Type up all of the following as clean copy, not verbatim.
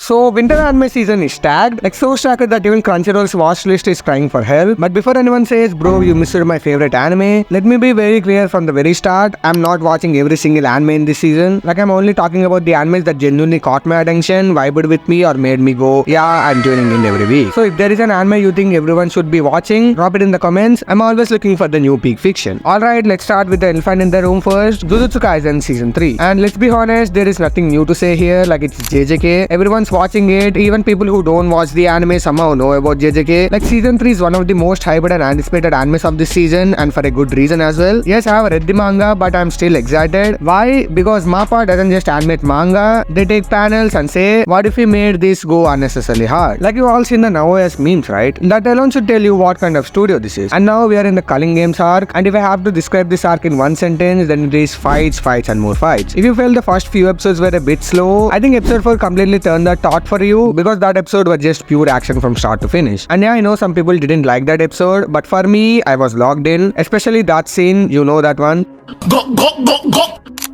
So winter anime season is stacked, like so stacked that even Crunchyroll's watch list is crying for help. But before anyone says, bro, you missed my favorite anime, let me be very clear from the very start, I'm not watching every single anime in this season. Like I'm only talking about the animes that genuinely caught my attention, vibed with me or made me go, yeah, I'm tuning in every week. So if there is an anime you think everyone should be watching, drop it in the comments. I'm always looking for the new peak fiction. Alright, let's start with the elephant in the room first, Jujutsu Kaisen season 3. And let's be honest, there is nothing new to say here, like it's JJK. Everyone's watching it, even people who don't watch the anime somehow know about JJK. Like season 3 is one of the most hyped and anticipated animes of this season, and for a good reason as well. Yes, I have read the manga, but I'm still excited. Why? Because MAPPA doesn't just animate manga, they take panels and say, what if we made this go unnecessarily hard? Like you all seen the NowOS memes, right? That alone should tell you what kind of studio this is. And now we are in the Culling Games arc, and if I have to describe this arc in one sentence, then it is fights, fights and more fights. If you felt the first few episodes were a bit slow, I think episode 4 completely turned the thought for you, because that episode was just pure action from start to finish. And yeah, I know some people didn't like that episode, but for me, I was locked in, especially that scene, you know that one. Go.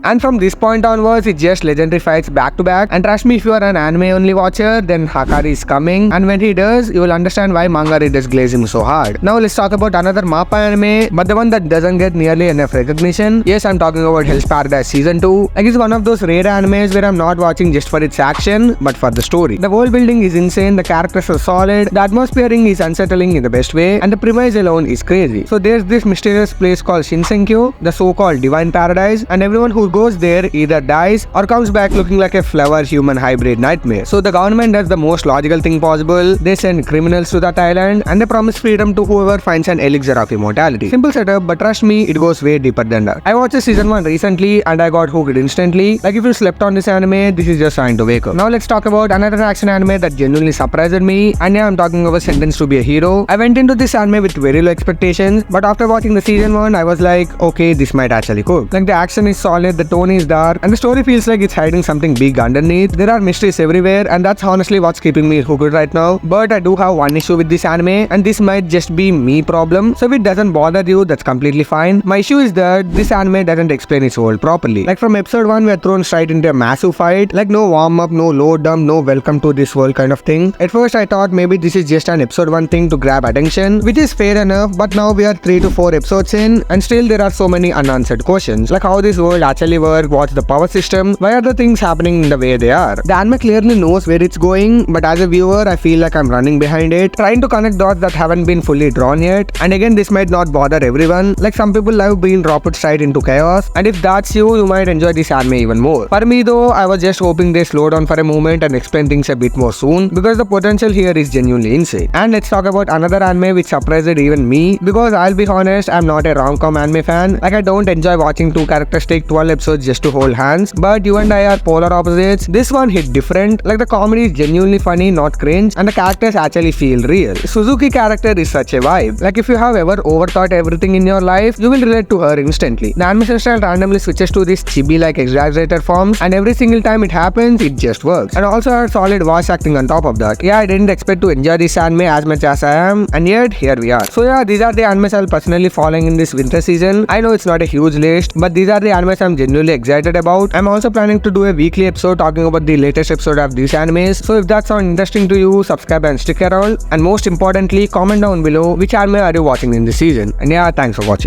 And from this point onwards, it's just legendary fights back to back. And trust me, if you are an anime only watcher, then Hakari is coming. And when he does, you will understand why manga readers glaze him so hard. Now let's talk about another MAPPA anime, but the one that doesn't get nearly enough recognition. Yes, I'm talking about Hell's Paradise season 2. Like it's one of those rare animes where I'm not watching just for its action, but for the story. The world building is insane, the characters are solid, the atmosphering is unsettling in the best way, and the premise alone is crazy. So there's this mysterious place called Shinsenkyo, the so-called divine paradise, and everyone who goes there either dies or comes back looking like a flower-human hybrid nightmare. So the government does the most logical thing possible. They send criminals to that island and they promise freedom to whoever finds an elixir of immortality. Simple setup, but trust me, it goes way deeper than that. I watched season 1 recently and I got hooked instantly. Like if you slept on this anime, this is just time to wake up. Now let's talk about another action anime that genuinely surprised me, and yeah, I'm talking about Sentenced to be a Hero. I went into this anime with very low expectations, but after watching the season 1, I was like, okay, this might actually cook. Like the action is solid, the tone is dark, and the story feels like it's hiding something big underneath. There are mysteries everywhere, and that's honestly what's keeping me hooked right now. But I do have one issue with this anime, and this might just be me problem. So if it doesn't bother you, that's completely fine. My issue is that this anime doesn't explain its world properly. Like from episode 1, we are thrown straight into a massive fight. Like no warm up, no low dump, no welcome to this world kind of thing. At first I thought maybe this is just an episode 1 thing to grab attention, which is fair enough, but now we are 3 to 4 episodes in, and still there are so many unanswered questions. Like how this world actually works, what's the power system, why are the things happening in the way they are. The anime clearly knows where it's going, but as a viewer I feel like I'm running behind it, trying to connect dots that haven't been fully drawn yet. And again, this might not bother everyone. Like some people love being dropped straight into chaos, and if that's you might enjoy this anime even more. For me though, I was just hoping they slow down for a moment and explain things a bit more soon, because the potential here is genuinely insane. And let's talk about another anime which surprised even me, because I'll be honest, I'm not a rom-com anime fan. Like I don't enjoy watching two characters take 12 episodes just to hold hands, but you and I are polar opposites. This one hit different. Like the comedy is genuinely funny, not cringe, and the characters actually feel real. Suzuki character is such a vibe. Like if you have ever overthought everything in your life, you will relate to her instantly. The animation style randomly switches to this chibi-like exaggerated forms, and every single time it happens, it just works. And also had solid voice acting on top of that. Yeah, I didn't expect to enjoy this anime as much as I am, and yet here we are. So yeah, these are the animes I'll personally following in this winter season. I know it's not a huge list, but these are the animes I'm genuinely excited about. I'm also planning to do a weekly episode talking about the latest episode of these animes. So if that sounds interesting to you, subscribe and stick around. And most importantly, comment down below which anime are you watching in this season. And yeah, thanks for watching.